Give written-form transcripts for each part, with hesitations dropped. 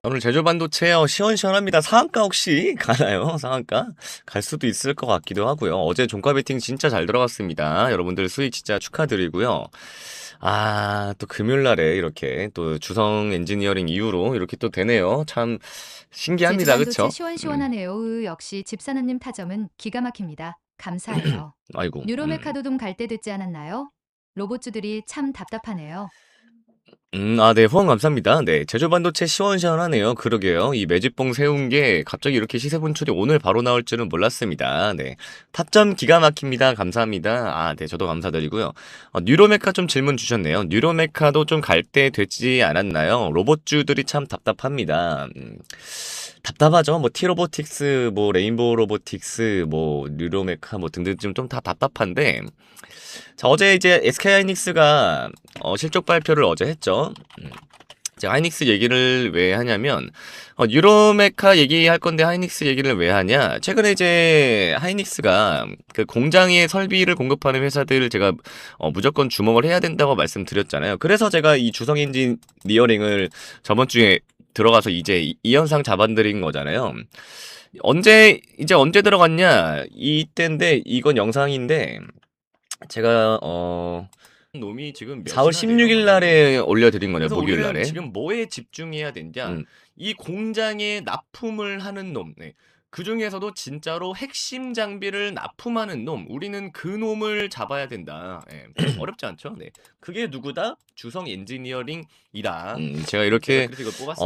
오늘 제조 반도체요. 시원시원합니다. 상한가 혹시 가나요? 상한가? 갈 수도 있을 것 같기도 하고요. 어제 종가 베팅 진짜 잘 들어갔습니다. 여러분들 수익 진짜 축하드리고요. 아, 또 금요일 날에 이렇게 또 주성 엔지니어링 이후로 이렇게 또 되네요. 참 제주 신기합니다. 반도체 그쵸? 시원시원하네요. 역시 집사나님 타점은 기가 막힙니다. 감사해요. 아이고. 뉴로메카도돔 갈 때 듣지 않았나요? 로봇주들이 참 답답하네요. 아, 네, 후원 감사합니다. 네, 제조 반도체 시원시원하네요. 그러게요. 이 매집봉 세운 게 갑자기 이렇게 시세 분출이 오늘 바로 나올 줄은 몰랐습니다. 네, 탑점 기가 막힙니다. 감사합니다. 아, 네, 저도 감사드리고요. 뉴로메카 좀 질문 주셨네요. 뉴로메카도 좀 갈 때 되지 않았나요? 로봇주들이 참 답답합니다. 답답하죠. 뭐 티로보틱스, 뭐 레인보우 로보틱스, 뭐 뉴로메카, 뭐 등등 좀 다 답답한데. 자, 어제 이제 SK 하이닉스가 실적 발표를 어제 했죠. 제가 하이닉스 얘기를 왜 하냐면 유로메카 얘기할 건데 하이닉스 얘기를 왜 하냐? 최근에 이제 하이닉스가 그 공장의 설비를 공급하는 회사들을 제가 무조건 주목을 해야 된다고 말씀드렸잖아요. 그래서 제가 이 주성 엔지니어링을 저번 주에 들어가서 이제 이 현상 잡아드린 거잖아요. 언제 들어갔냐? 이때인데 이건 영상인데 제가 놈이 지금 4월 16일 날에 올려드린 거네요. 목요일 날에. 지금 뭐에 집중해야 되냐? 이 공장에 납품을 하는 놈. 네. 그 중에서도 진짜로 핵심 장비를 납품하는 놈. 우리는 그 놈을 잡아야 된다. 네. 어렵지 않죠? 네. 그게 누구다? 주성 엔지니어링이다. 제가 이렇게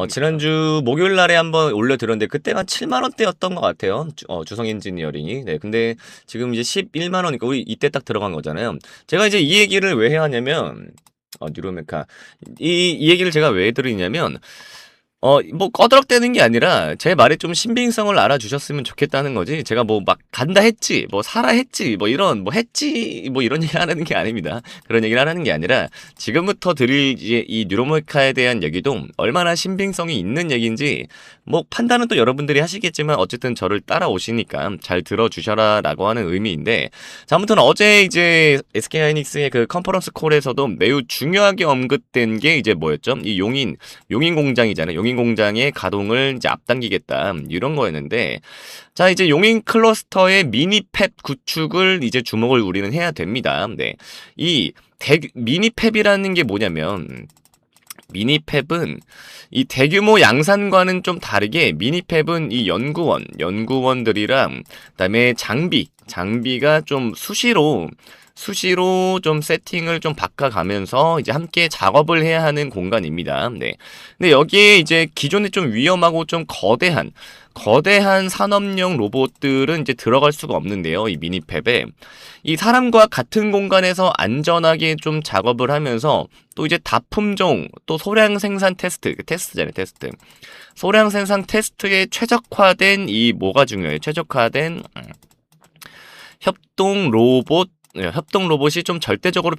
지난주 목요일 날에 한번 올려드렸는데 그때가 7만 원대였던 것 같아요. 주성 엔지니어링이. 네. 근데 지금 이제 11만 원이니까 우리 이때 딱 들어간 거잖아요. 제가 이제 이 얘기를 왜 해야 하냐면 뉴로메카 이 얘기를 제가 왜 드리냐면 뭐 꺼드럭대는 게 아니라 제 말에 좀 신빙성을 알아주셨으면 좋겠다는 거지. 제가 뭐 막 간다 했지, 뭐 사라 했지, 뭐 이런 뭐 했지, 뭐 이런 얘기 하는 게 아닙니다. 그런 얘기를 하는 게 아니라 지금부터 드릴 이제 이 뉴로메카에 대한 얘기도 얼마나 신빙성이 있는 얘기인지 뭐 판단은 또 여러분들이 하시겠지만 어쨌든 저를 따라오시니까 잘 들어주셔라라고 하는 의미인데, 자, 아무튼 어제 이제 SK 하이닉스의 그 컨퍼런스 콜에서도 매우 중요하게 언급된 게 이제 뭐였죠? 이 용인 공장이잖아요. 용인 공장의 가동을 이제 앞당기겠다 이런 거였는데, 자, 이제 용인 클러스터의 미니팹 구축을 이제 주목을 우리는 해야 됩니다. 네, 이 미니팹이라는 게 뭐냐면 미니팹은 이 대규모 양산과는 좀 다르게 미니팹은 이 연구원들이랑 그다음에 장비가 좀 수시로 좀 세팅을 좀 바꿔가면서 이제 함께 작업을 해야 하는 공간입니다. 네. 근데 여기에 이제 기존에 좀 위험하고 좀 거대한 산업용 로봇들은 이제 들어갈 수가 없는데요. 이 미니팹에 이 사람과 같은 공간에서 안전하게 좀 작업을 하면서 또 이제 다품종 또 소량 생산 테스트잖아요. 테스트. 소량 생산 테스트에 최적화된 이 뭐가 중요해요? 최적화된 협동 로봇이 좀 절대적으로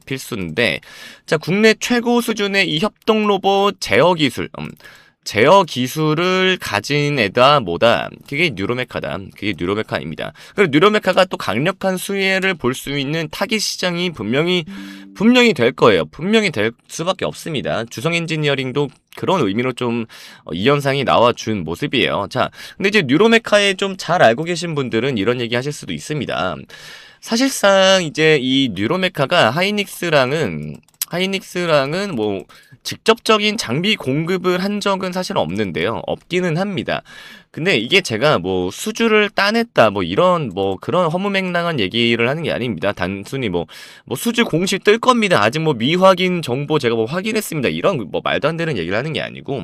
필수인데, 자, 국내 최고 수준의 이 협동 로봇 제어 기술을 가진 애다 뭐다. 그게 뉴로메카입니다. 그리고 뉴로메카가 또 강력한 수혜를 볼 수 있는 타깃 시장이 분명히 될 거예요. 분명히 될 수밖에 없습니다. 주성 엔지니어링도 그런 의미로 좀 이 현상이 나와준 모습이에요. 자, 근데 이제 뉴로메카에 좀 잘 알고 계신 분들은 이런 얘기 하실 수도 있습니다. 사실상 이제 이 뉴로메카가 하이닉스랑은 뭐 직접적인 장비 공급을 한 적은 사실 없기는 합니다. 근데 이게 제가 뭐 수주를 따냈다 뭐 이런 뭐 그런 허무맹랑한 얘기를 하는 게 아닙니다. 단순히 뭐 수주 공식 뜰 겁니다. 아직 뭐 미확인 정보 제가 뭐 확인했습니다. 이런 뭐 말도 안 되는 얘기를 하는 게 아니고,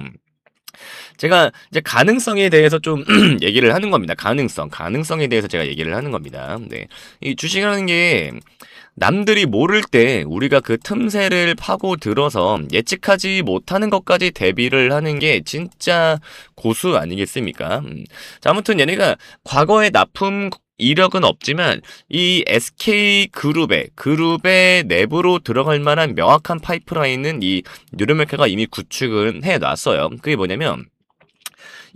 제가 이제 가능성에 대해서 좀 얘기를 하는 겁니다. 가능성에 대해서 제가 얘기를 하는 겁니다. 네. 이 주식이라는 게 남들이 모를 때 우리가 그 틈새를 파고 들어서 예측하지 못하는 것까지 대비를 하는 게 진짜 고수 아니겠습니까? 자, 아무튼 얘네가 과거에 납품 이력은 없지만 이 SK 그룹의 내부로 들어갈 만한 명확한 파이프라인은 이 뉴로메카가 이미 구축을 해놨어요. 그게 뭐냐면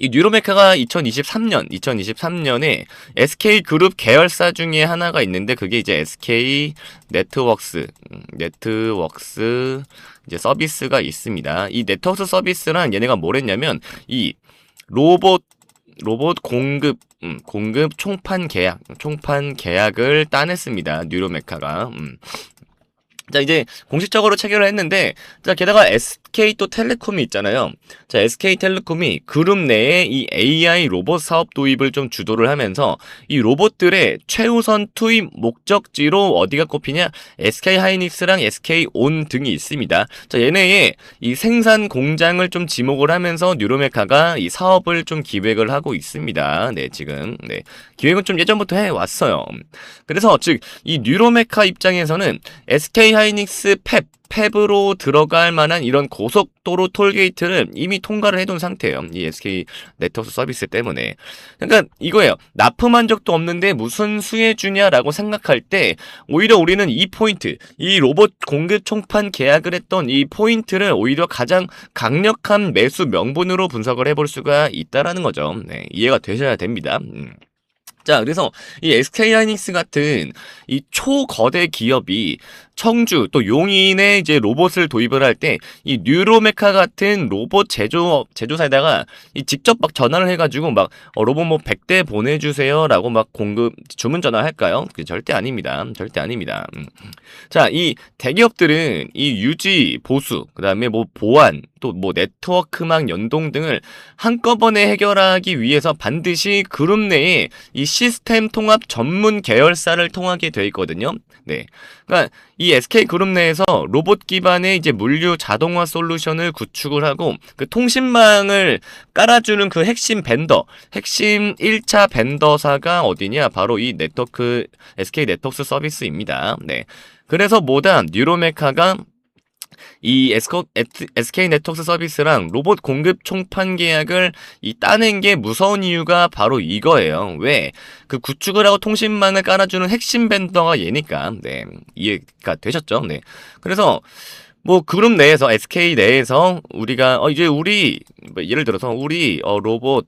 이 뉴로메카가 2023년에 SK그룹 계열사 중에 하나가 있는데 그게 이제 SK 네트워크스 이제 서비스가 있습니다. 이 네트워크 서비스란 얘네가 뭘 했냐면 이 로봇 공급 총판 계약을 따냈습니다. 뉴로메카가. 자, 이제 공식적으로 체결을 했는데, 자, 게다가 SK 또 텔레콤이 있잖아요. 자, SK텔레콤이 그룹 내에 이 AI 로봇 사업 도입을 좀 주도를 하면서 이 로봇들의 최우선 투입 목적지로 어디가 꼽히냐? SK하이닉스랑 SK온 등이 있습니다. 자, 얘네의 이 생산 공장을 좀 지목을 하면서 뉴로메카가 이 사업을 좀 기획을 하고 있습니다. 네, 지금. 네. 기획은 좀 예전부터 해왔어요. 그래서 즉, 이 뉴로메카 입장에서는 SK하이닉스 펩으로 들어갈 만한 이런 고속도로 톨게이트를 이미 통과를 해둔 상태예요. 이 SK 네트워크 서비스 때문에. 그러니까 이거예요. 납품한 적도 없는데 무슨 수혜 주냐라고 생각할 때 오히려 우리는 이 포인트, 이 로봇 공급 총판 계약을 했던 이 포인트를 오히려 가장 강력한 매수 명분으로 분석을 해볼 수가 있다라는 거죠. 네, 이해가 되셔야 됩니다. 자, 그래서 이 SK하이닉스 같은 이 초거대 기업이 청주 또 용인에 이제 로봇을 도입을 할 때 이 뉴로메카 같은 로봇 제조사에다가 이 직접 막 전화를 해가지고 막 로봇 뭐 100대 보내주세요라고 막 주문 전화할까요? 절대 아닙니다. 절대 아닙니다. 자, 이 대기업들은 이 유지 보수 그다음에 뭐 보안 또 뭐 네트워크망 연동 등을 한꺼번에 해결하기 위해서 반드시 그룹 내에 이 시스템 통합 전문 계열사를 통하게 돼 있거든요. 네. 그러니까 이 SK그룹 내에서 로봇 기반의 이제 물류 자동화 솔루션을 구축을 하고 그 통신망을 깔아주는 그 핵심 1차 벤더사가 어디냐? 바로 이 SK 네트워크 서비스입니다. 네. 그래서 뉴로메카가 이 SK 네트워크 서비스랑 로봇 공급 총판 계약을 따낸 게 무서운 이유가 바로 이거예요. 왜? 그 구축을 하고 통신망을 깔아주는 핵심 벤더가 얘니까. 네. 이해가 되셨죠? 네. 그래서 뭐 그룹 내에서 SK 내에서 우리가 이제 예를 들어서 우리 로봇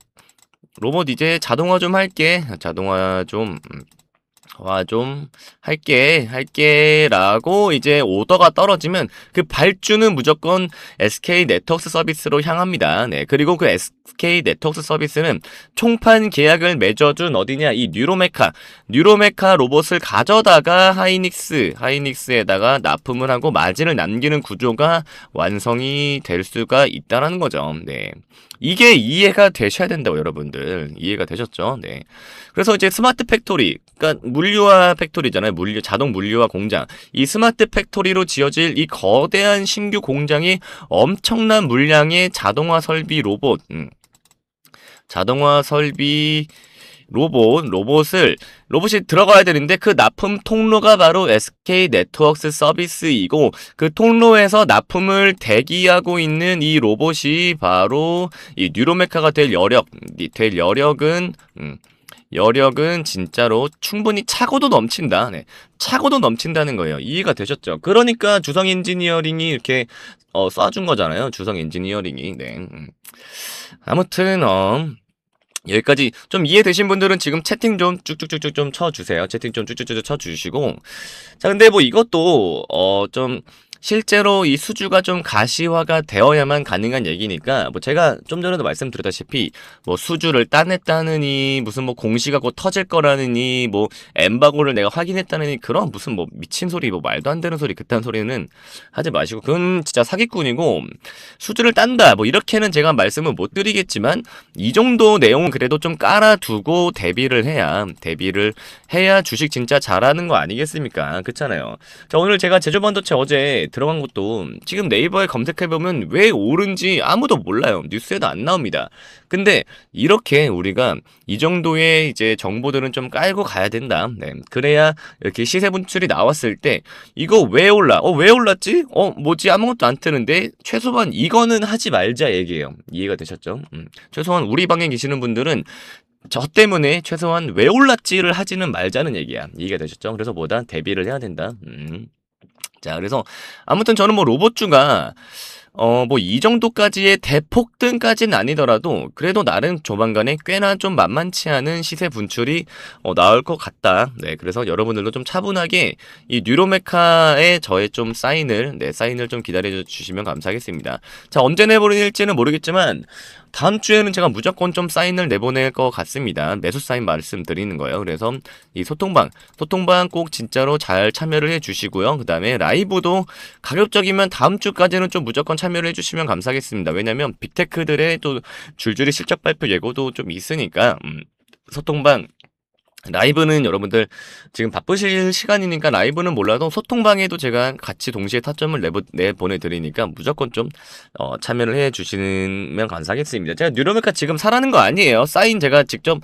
이제 자동화 좀 할게. 자동화 좀 할게라고 이제 오더가 떨어지면 그 발주는 무조건 SK 네트워크 서비스로 향합니다. 네. 그리고 그 SK 네트워크 서비스는 총판 계약을 맺어준 어디냐? 이 뉴로메카 로봇을 가져다가 하이닉스에다가 납품을 하고 마진을 남기는 구조가 완성이 될 수가 있다라는 거죠. 네. 이게 이해가 되셔야 된다고 여러분들. 이해가 되셨죠? 네. 그래서 이제 스마트 팩토리, 그러니까 물류화 팩토리잖아요. 자동 물류화 공장. 이 스마트 팩토리로 지어질 이 거대한 신규 공장이 엄청난 물량의 자동화 설비 로봇, 로봇이 들어가야 되는데 그 납품 통로가 바로 SK 네트워크 서비스이고 그 통로에서 납품을 대기하고 있는 이 로봇이 바로 이 뉴로메카가 될 여력은 진짜로 충분히 차고도 넘친다. 네. 차고도 넘친다는 거예요. 이해가 되셨죠? 그러니까 주성 엔지니어링이 이렇게 쏴준 거잖아요. 주성 엔지니어링이. 네. 아무튼 여기까지 좀 이해되신 분들은 지금 채팅 좀 쭉쭉쭉쭉 좀 쳐주세요. 채팅 좀 쭉쭉쭉 쳐주시고. 자, 근데 뭐 이것도 좀 실제로 이 수주가 좀 가시화가 되어야만 가능한 얘기니까 뭐 제가 좀 전에도 말씀드렸다시피 뭐 수주를 따냈다느니 무슨 뭐 공시가 곧 터질 거라느니 뭐 엠바고를 내가 확인했다느니 그런 무슨 뭐 미친 소리 뭐 말도 안 되는 소리 그딴 소리는 하지 마시고 그건 진짜 사기꾼이고 수주를 딴다 뭐 이렇게는 제가 말씀을 못 드리겠지만 이 정도 내용은 그래도 좀 깔아두고 대비를 해야 주식 진짜 잘하는 거 아니겠습니까? 그렇잖아요. 자, 오늘 제가 제조반도체 어제 들어간 것도 지금 네이버에 검색해보면 왜 오른지 아무도 몰라요. 뉴스에도 안 나옵니다. 근데 이렇게 우리가 이 정도의 이제 정보들은 좀 깔고 가야 된다. 네. 그래야 이렇게 시세 분출이 나왔을 때 이거 왜 올라? 왜 올랐지? 뭐지? 아무것도 안 뜨는데 최소한 이거는 하지 말자 얘기예요. 이해가 되셨죠? 최소한 우리 방에 계시는 분들은 저 때문에 최소한 왜 올랐지를 하지는 말자는 얘기야. 이해가 되셨죠? 그래서 대비를 해야 된다. 자, 그래서 아무튼 저는 뭐 로봇주가 뭐 이 정도까지의 대폭등까지는 아니더라도 그래도 나름 조만간에 꽤나 좀 만만치 않은 시세 분출이 나올 것 같다. 네, 그래서 여러분들도 좀 차분하게 이 뉴로메카의 저의 좀 사인을 좀 기다려 주시면 감사하겠습니다. 자, 언제 내보낼지는 모르겠지만 다음 주에는 제가 무조건 좀 사인을 내보낼 것 같습니다. 매수 사인 말씀드리는 거예요. 그래서 이 소통방 꼭 진짜로 잘 참여를 해주시고요. 그 다음에 라이브도 가급적이면 다음 주까지는 좀 무조건 참여를 해주시면 감사하겠습니다. 왜냐면 빅테크들의 또 줄줄이 실적 발표 예고도 좀 있으니까 소통방 라이브는 여러분들 지금 바쁘실 시간이니까 라이브는 몰라도 소통방에도 제가 같이 동시에 타점을 내보내드리니까 무조건 좀 참여를 해주시면 감사하겠습니다. 제가 뉴로메카 지금 사라는 거 아니에요. 사인 제가 직접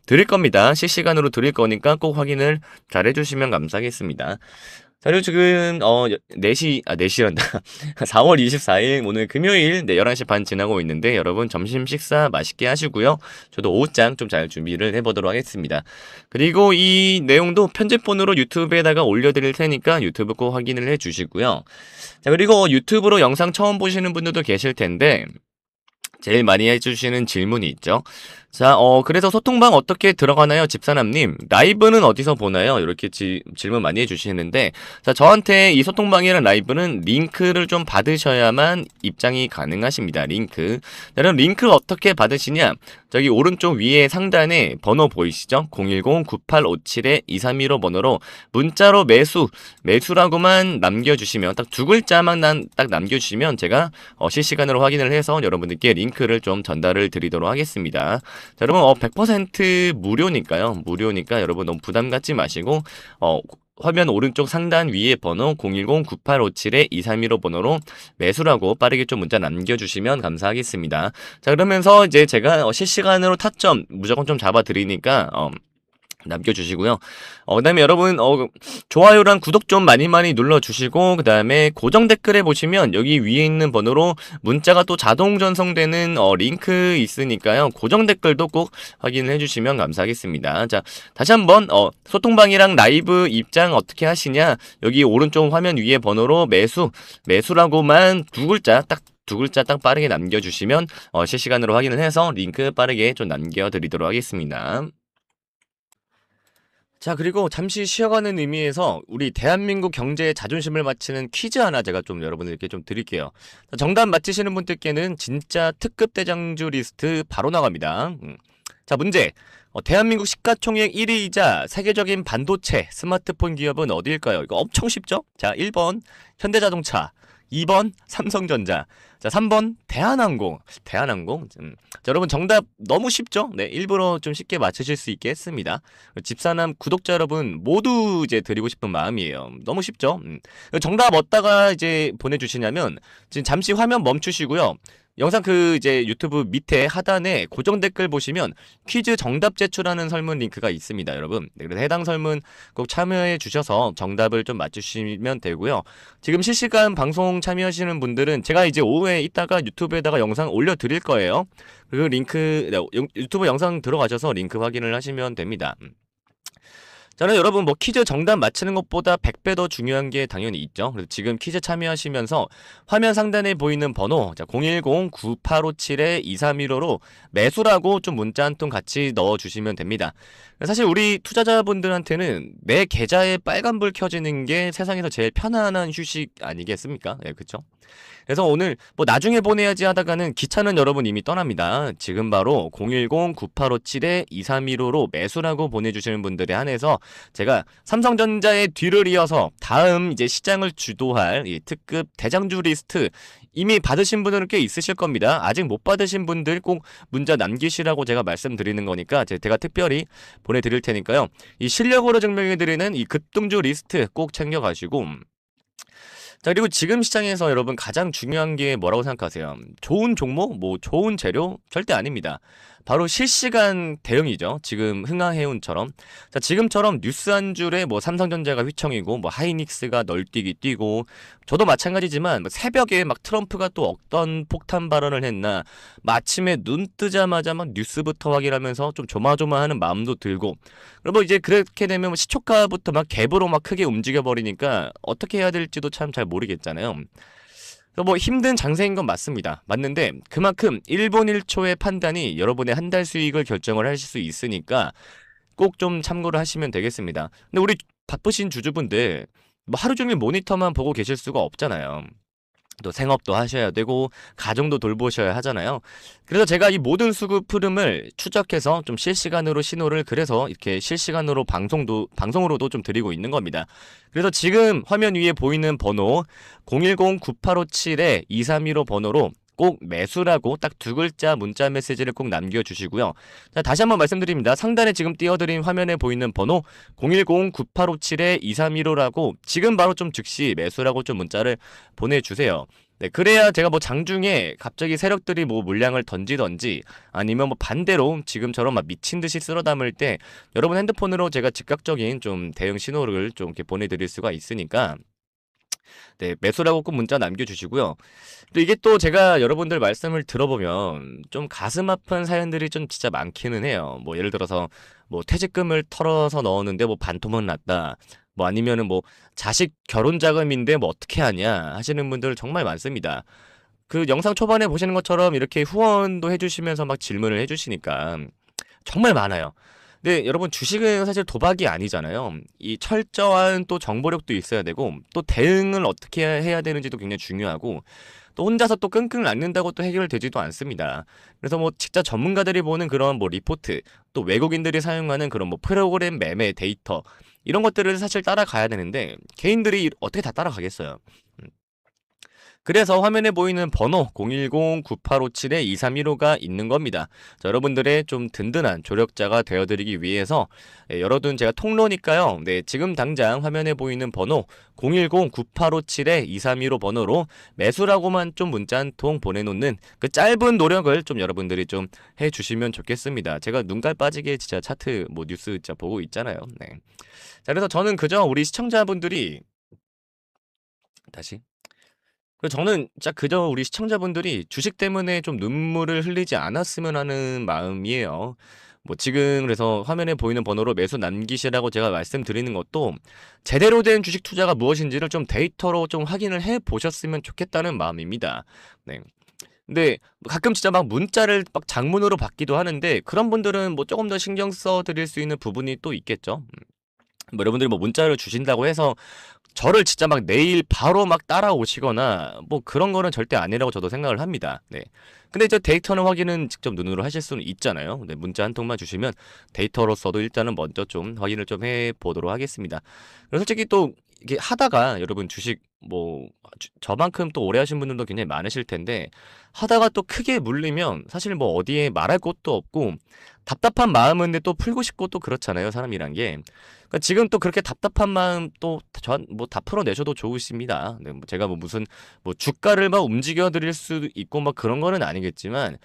드릴 겁니다. 실시간으로 드릴 거니까 꼭 확인을 잘 해주시면 감사하겠습니다. 자, 그리고 지금 4시란다. 4월 24일 오늘 금요일 11시 반 지나고 있는데 여러분 점심 식사 맛있게 하시고요. 저도 오후장 좀 잘 준비를 해보도록 하겠습니다. 그리고 이 내용도 편집본으로 유튜브에다가 올려드릴 테니까 유튜브 꼭 확인을 해주시고요. 자, 그리고 유튜브로 영상 처음 보시는 분들도 계실 텐데 제일 많이 해주시는 질문이 있죠. 자, 그래서 소통방 어떻게 들어가나요? 집사남님. 라이브는 어디서 보나요? 이렇게 질문 많이 해주시는데, 자, 저한테 이 소통방이랑 라이브는 링크를 좀 받으셔야만 입장이 가능하십니다. 링크. 여러분, 링크를 어떻게 받으시냐? 저기 오른쪽 위에 상단에 번호 보이시죠? 010-9857-2315 번호로 문자로 매수라고만 남겨주시면, 딱 두 글자만 딱 남겨주시면 제가 실시간으로 확인을 해서 여러분들께 링크를 좀 전달을 드리도록 하겠습니다. 자, 여러분 100% 무료니까요. 무료니까 여러분 너무 부담 갖지 마시고 화면 오른쪽 상단 위에 번호 010-9857-2315 번호로 매수라고 빠르게 좀 문자 남겨주시면 감사하겠습니다. 자, 그러면서 이제 제가 실시간으로 타점 무조건 좀 잡아드리니까 남겨주시고요. 그 다음에 여러분, 좋아요랑 구독 좀 많이 눌러주시고, 그 다음에 고정 댓글에 보시면 여기 위에 있는 번호로 문자가 또 자동 전송되는 링크 있으니까요. 고정 댓글도 꼭 확인을 해주시면 감사하겠습니다. 자, 다시 한번, 소통방이랑 라이브 입장 어떻게 하시냐. 여기 오른쪽 화면 위에 번호로 매수라고만 두 글자 딱 빠르게 남겨주시면 실시간으로 확인을 해서 링크 빠르게 좀 남겨드리도록 하겠습니다. 자, 그리고 잠시 쉬어가는 의미에서 우리 대한민국 경제의 자존심을 맞히는 퀴즈 하나 제가 좀 여러분들께 좀 드릴게요. 자, 정답 맞히시는 분들께는 진짜 특급 대장주 리스트 바로 나갑니다. 자, 문제. 대한민국 시가총액 1위이자 세계적인 반도체, 스마트폰 기업은 어디일까요? 이거 엄청 쉽죠? 자, 1번 현대자동차, 2번 삼성전자, 자, 3번 대한항공. 자, 여러분 정답 너무 쉽죠? 네, 일부러 좀 쉽게 맞추실 수 있게 했습니다. 집사남 구독자 여러분 모두 이제 드리고 싶은 마음이에요. 너무 쉽죠? 정답 어디다가 이제 보내주시냐면 지금 잠시 화면 멈추시고요. 영상 이제 유튜브 밑에 하단에 고정 댓글 보시면 퀴즈 정답 제출하는 설문 링크가 있습니다, 여러분. 네, 그래서 해당 설문 꼭 참여해 주셔서 정답을 좀 맞추시면 되고요. 지금 실시간 방송 참여하시는 분들은 제가 이제 오후에 이따가 유튜브에다가 영상 올려드릴 거예요. 그 링크, 유튜브 영상 들어가셔서 링크 확인을 하시면 됩니다. 저는 여러분 퀴즈 정답 맞히는 것보다 100배 더 중요한 게 당연히 있죠. 그래서 지금 퀴즈 참여하시면서 화면 상단에 보이는 번호 010-9857-2315로 매수라고 좀 문자 한 통 같이 넣어주시면 됩니다. 사실 우리 투자자분들한테는 내 계좌에 빨간불 켜지는 게 세상에서 제일 편안한 휴식 아니겠습니까? 네, 그쵸? 그래서 오늘 나중에 보내야지 하다가는 기차는 여러분 이미 떠납니다. 지금 바로 010-9857-2315로 매수라고 보내주시는 분들에 한해서 제가 삼성전자의 뒤를 이어서 다음 이제 시장을 주도할 이 특급 대장주 리스트 이미 받으신 분들은 꽤 있으실 겁니다. 아직 못 받으신 분들 꼭 문자 남기시라고 제가 말씀드리는 거니까 제가 특별히 보내드릴 테니까요. 이 실력으로 증명해드리는 이 급등주 리스트 꼭 챙겨가시고 자, 그리고 지금 시장에서 여러분 가장 중요한 게 뭐라고 생각하세요? 좋은 종목, 좋은 재료? 절대 아닙니다. 바로 실시간 대응이죠. 지금 흥하해운처럼. 자, 지금처럼 뉴스 한 줄에 삼성전자가 휘청이고 하이닉스가 널뛰기 뛰고 저도 마찬가지지만 새벽에 트럼프가 또 어떤 폭탄 발언을 했나 아침에 눈 뜨자마자 뉴스부터 확인하면서 좀 조마조마하는 마음도 들고 그리고 이제 그렇게 되면 시초가부터 갭으로 크게 움직여 버리니까 어떻게 해야 될지도 참 잘 모르겠잖아요. 그래서 뭐 힘든 장세인 건 맞습니다. 맞는데 그만큼 1분 1초의 판단이 여러분의 한 달 수익을 결정을 하실 수 있으니까 꼭 좀 참고를 하시면 되겠습니다. 근데 우리 바쁘신 주주분들 뭐 하루 종일 모니터만 보고 계실 수가 없잖아요. 또 생업도 하셔야 되고 가정도 돌보셔야 하잖아요. 그래서 제가 이 모든 수급 흐름을 추적해서 좀 실시간으로 신호를 그래서 이렇게 실시간으로 방송으로도 좀 드리고 있는 겁니다. 그래서 지금 화면 위에 보이는 번호 010-9857-2315 번호로 꼭 매수라고 딱 두 글자 문자 메시지를 꼭 남겨주시고요. 자, 다시 한번 말씀드립니다. 상단에 지금 띄워드린 화면에 보이는 번호 010-9857-2315라고 지금 바로 좀 즉시 매수라고 좀 문자를 보내주세요. 네, 그래야 제가 뭐 장중에 갑자기 세력들이 뭐 물량을 던지던지 아니면 뭐 반대로 지금처럼 막 미친 듯이 쓸어 담을 때 여러분 핸드폰으로 제가 즉각적인 좀 대응 신호를 좀 이렇게 보내드릴 수가 있으니까 네, 매수라고 꼭 문자 남겨주시고요. 또 이게 또 제가 여러분들 말씀을 들어보면 좀 가슴 아픈 사연들이 좀 진짜 많기는 해요. 뭐 예를 들어서 뭐 퇴직금을 털어서 넣었는데 뭐 반토막 났다. 뭐 아니면은 뭐 자식 결혼 자금인데 뭐 어떻게 하냐 하시는 분들 정말 많습니다. 그 영상 초반에 보시는 것처럼 이렇게 후원도 해주시면서 막 질문을 해주시니까 정말 많아요. 근데 여러분 주식은 사실 도박이 아니잖아요. 이 철저한 또 정보력도 있어야 되고 또 대응을 어떻게 해야 되는지도 굉장히 중요하고 또 혼자서 또 끙끙 앓는다고 또 해결되지도 않습니다. 그래서 뭐 진짜 전문가들이 보는 그런 뭐 리포트 또 외국인들이 사용하는 그런 뭐 프로그램 매매 데이터 이런 것들을 사실 따라가야 되는데 개인들이 어떻게 다 따라가겠어요. 그래서 화면에 보이는 번호 010-9857-2315가 있는 겁니다. 자, 여러분들의 좀 든든한 조력자가 되어드리기 위해서 열어둔 제가 통로니까요. 네, 지금 당장 화면에 보이는 번호 010-9857-2315 번호로 매수라고만 좀 문자 한 통 보내놓는 그 짧은 노력을 좀 여러분들이 좀 해주시면 좋겠습니다. 제가 눈깔 빠지게 진짜 차트 뭐 뉴스 진짜 보고 있잖아요. 네. 자, 그래서 저는 그저 우리 시청자분들이 다시 그래서 저는 진짜 그저 우리 시청자분들이 주식 때문에 좀 눈물을 흘리지 않았으면 하는 마음이에요. 뭐 지금 그래서 화면에 보이는 번호로 매수 남기시라고 제가 말씀드리는 것도 제대로 된 주식 투자가 무엇인지를 좀 데이터로 좀 확인을 해 보셨으면 좋겠다는 마음입니다. 네. 근데 가끔 진짜 막 문자를 막 장문으로 받기도 하는데 그런 분들은 뭐 조금 더 신경 써 드릴 수 있는 부분이 또 있겠죠. 뭐 여러분들이 뭐 문자를 주신다고 해서 저를 진짜 막 내일 바로 막 따라오시거나 뭐 그런 거는 절대 아니라고 저도 생각을 합니다. 네. 근데 이제 데이터는 확인은 직접 눈으로 하실 수는 있잖아요. 네, 문자 한 통만 주시면 데이터로서도 일단은 먼저 좀 확인을 좀 해보도록 하겠습니다. 그리고 솔직히 또 이게 하다가 여러분 주식 뭐 저만큼 또 오래 하신 분들도 굉장히 많으실 텐데 하다가 또 크게 물리면 사실 뭐 어디에 말할 곳도 없고 답답한 마음은 또 풀고 싶고 또 그렇잖아요. 사람이란 게. 그러니까 지금 또 그렇게 답답한 마음 또 전 뭐 다 풀어내셔도 좋으십니다. 네, 뭐 제가 뭐 무슨 뭐 주가를 막 움직여 드릴 수 있고 막 그런 거는 아니겠지만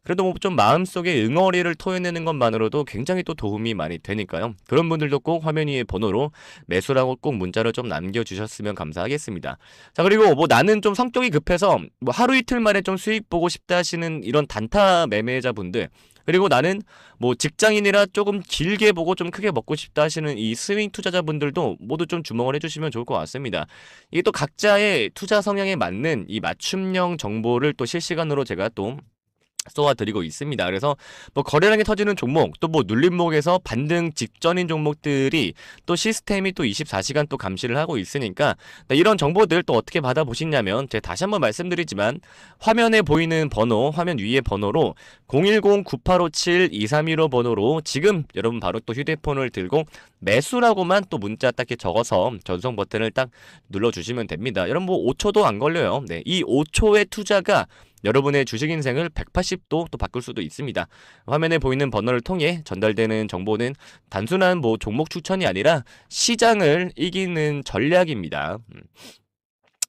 그래도 뭐 좀 마음속에 응어리를 토해내는 것만으로도 굉장히 또 도움이 많이 되니까요. 그런 분들도 꼭 화면 위에 번호로 매수라고 꼭 문자를 좀 남겨주셨으면 감사하겠습니다. 자, 그리고 뭐 나는 좀 성격이 급해서 뭐 하루 이틀 만에 좀 수익 보고 싶다 하시는 이런 단타 매매자분들 그리고 나는 뭐 직장인이라 조금 길게 보고 좀 크게 먹고 싶다 하시는 이 스윙 투자자분들도 모두 좀 주목을 해주시면 좋을 것 같습니다. 이게 또 각자의 투자 성향에 맞는 이 맞춤형 정보를 또 실시간으로 제가 또 쏘아드리고 있습니다. 그래서 뭐 거래량이 터지는 종목 또 뭐 눌림목에서 반등 직전인 종목들이 또 시스템이 또 24시간 또 감시를 하고 있으니까 네, 이런 정보들 또 어떻게 받아보시냐면 제가 다시 한번 말씀드리지만 화면에 보이는 번호 화면 위에 번호로 010-9857-2315 번호로 지금 여러분 바로 또 휴대폰을 들고 매수라고만 또 문자 딱 적어서 전송 버튼을 딱 눌러주시면 됩니다. 여러분 뭐 5초도 안 걸려요. 네, 이 5초의 투자가 여러분의 주식 인생을 180도 또 바꿀 수도 있습니다. 화면에 보이는 번호를 통해 전달되는 정보는 단순한 뭐 종목 추천이 아니라 시장을 이기는 전략입니다.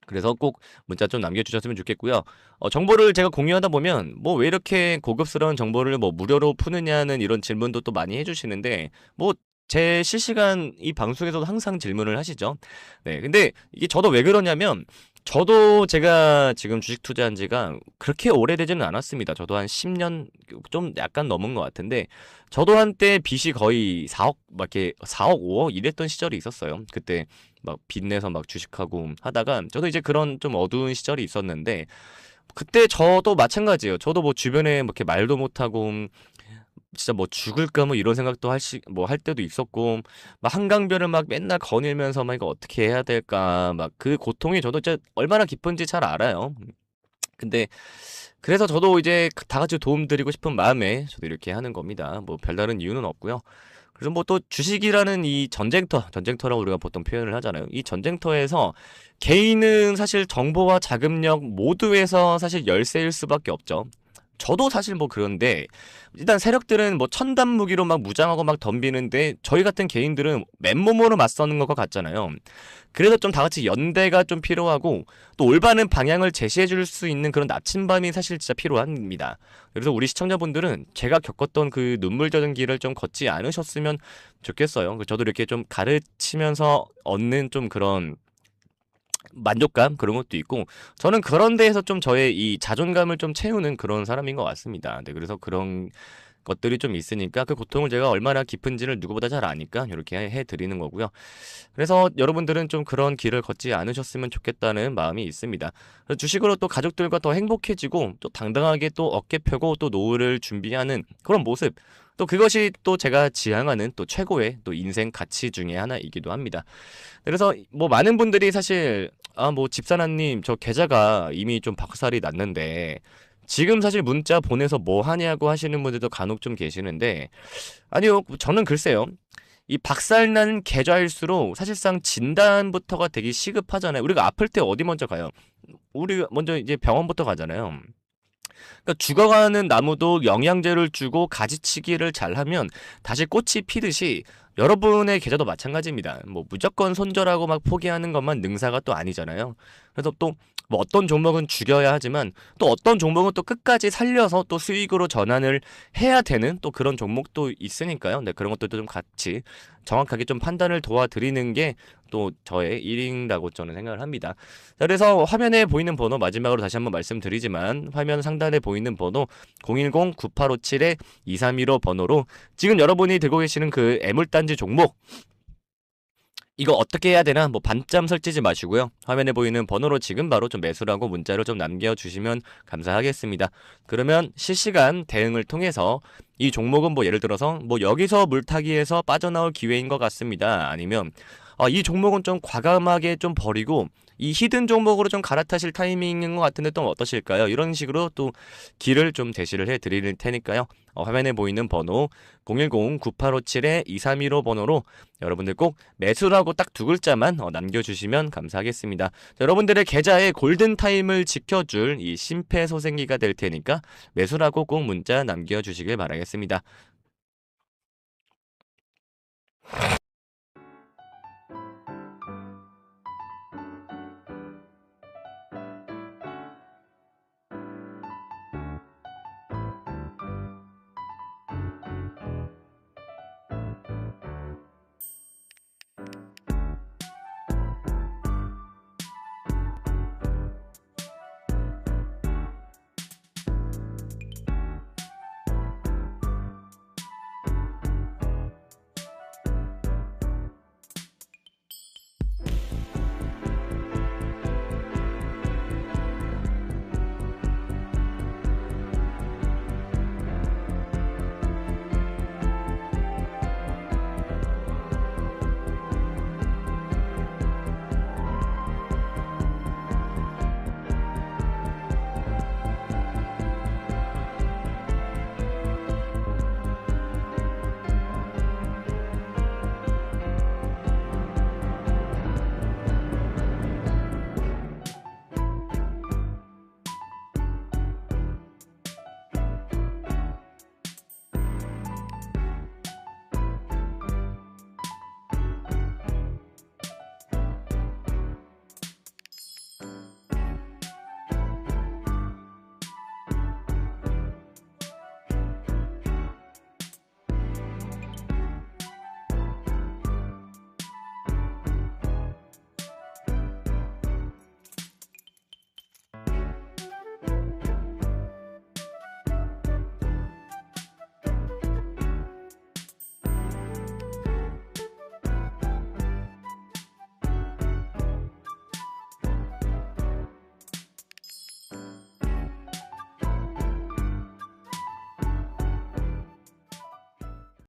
그래서 꼭 문자 좀 남겨주셨으면 좋겠고요. 정보를 제가 공유하다 보면 뭐 왜 이렇게 고급스러운 정보를 뭐 무료로 푸느냐는 이런 질문도 또 많이 해주시는데 뭐 제 실시간 이 방송에서도 항상 질문을 하시죠. 네, 근데 이게 저도 왜 그러냐면 저도 제가 지금 주식 투자한 지가 그렇게 오래되지는 않았습니다. 저도 한 10년 좀 약간 넘은 것 같은데 저도 한때 빚이 거의 4억 막 이렇게 4억 5억 이랬던 시절이 있었어요. 그때 막 빚내서 막 주식하고 하다가 저도 이제 그런 좀 어두운 시절이 있었는데 그때 저도 마찬가지예요. 저도 뭐 주변에 뭐 이렇게 말도 못하고 진짜 뭐 죽을까 뭐 이런 생각도 할 때도 있었고 막 한강변을 막 맨날 거닐면서 막 이거 어떻게 해야 될까 막 그 고통이 저도 진짜 얼마나 깊은지 잘 알아요. 근데 그래서 저도 이제 다 같이 도움 드리고 싶은 마음에 저도 이렇게 하는 겁니다. 뭐 별다른 이유는 없고요. 그래서 뭐 또 주식이라는 이 전쟁터라고 우리가 보통 표현을 하잖아요. 이 전쟁터에서 개인은 사실 정보와 자금력 모두에서 사실 열세일 수밖에 없죠. 저도 사실 뭐 그런데 일단 세력들은 뭐 첨단 무기로 막 무장하고 막 덤비는데 저희 같은 개인들은 맨몸으로 맞서는 것과 같잖아요. 그래서 좀 다 같이 연대가 좀 필요하고 또 올바른 방향을 제시해 줄 수 있는 그런 나침반이 사실 진짜 필요합니다. 그래서 우리 시청자분들은 제가 겪었던 그 눈물 젖은 길을 좀 걷지 않으셨으면 좋겠어요. 저도 이렇게 좀 가르치면서 얻는 좀 그런 만족감 그런 것도 있고 저는 그런 데에서 좀 저의 이 자존감을 좀 채우는 그런 사람인 것 같습니다. 네, 그래서 그런 것들이 좀 있으니까 그 고통을 제가 얼마나 깊은지를 누구보다 잘 아니까 이렇게 해드리는 거고요. 그래서 여러분들은 좀 그런 길을 걷지 않으셨으면 좋겠다는 마음이 있습니다. 그래서 주식으로 또 가족들과 더 행복해지고 또 당당하게 또 어깨 펴고 또 노후를 준비하는 그런 모습 또 그것이 또 제가 지향하는 또 최고의 또 인생 가치 중에 하나이기도 합니다. 그래서 뭐 많은 분들이 사실 뭐 집사나님 저 계좌가 이미 좀 박살이 났는데 지금 사실 문자 보내서 뭐 하냐고 하시는 분들도 간혹 좀 계시는데 아니요 저는 글쎄요 이 박살난 계좌일수록 사실상 진단부터가 되게 시급하잖아요. 우리가 아플 때 어디 먼저 가요? 우리 먼저 이제 병원부터 가잖아요. 그러니까 죽어가는 나무도 영양제를 주고 가지치기를 잘하면 다시 꽃이 피듯이 여러분의 계좌도 마찬가지입니다. 뭐 무조건 손절하고 막 포기하는 것만 능사가 또 아니잖아요. 그래서 또 뭐 어떤 종목은 죽여야 하지만 또 어떤 종목은 또 끝까지 살려서 또 수익으로 전환을 해야 되는 또 그런 종목도 있으니까요. 네, 그런 것들도 좀 같이 정확하게 좀 판단을 도와드리는 게 또 저의 일인다고 저는 생각을 합니다. 자, 그래서 화면에 보이는 번호 마지막으로 다시 한번 말씀드리지만 화면 상단에 보이는 번호 010-9857-2315 번호로 지금 여러분이 들고 계시는 그 애물단지 종목 이거 어떻게 해야 되나 뭐 반점 설치지 마시고요. 화면에 보이는 번호로 지금 바로 좀 매수라고 문자로 좀 남겨주시면 감사하겠습니다. 그러면 실시간 대응을 통해서 이 종목은 뭐 예를 들어서 뭐 여기서 물타기에서 빠져나올 기회인 것 같습니다. 아니면 이 종목은 좀 과감하게 좀 버리고 이 히든 종목으로 좀 갈아타실 타이밍인 것 같은데 또 어떠실까요? 이런 식으로 또 길을 좀 제시를 해드릴 테니까요. 화면에 보이는 번호 010-9857-2315 번호로 여러분들 꼭 매수라고 딱 두 글자만 남겨주시면 감사하겠습니다. 자, 여러분들의 계좌의 골든타임을 지켜줄 이 심폐소생기가 될 테니까 매수라고 꼭 문자 남겨주시길 바라겠습니다.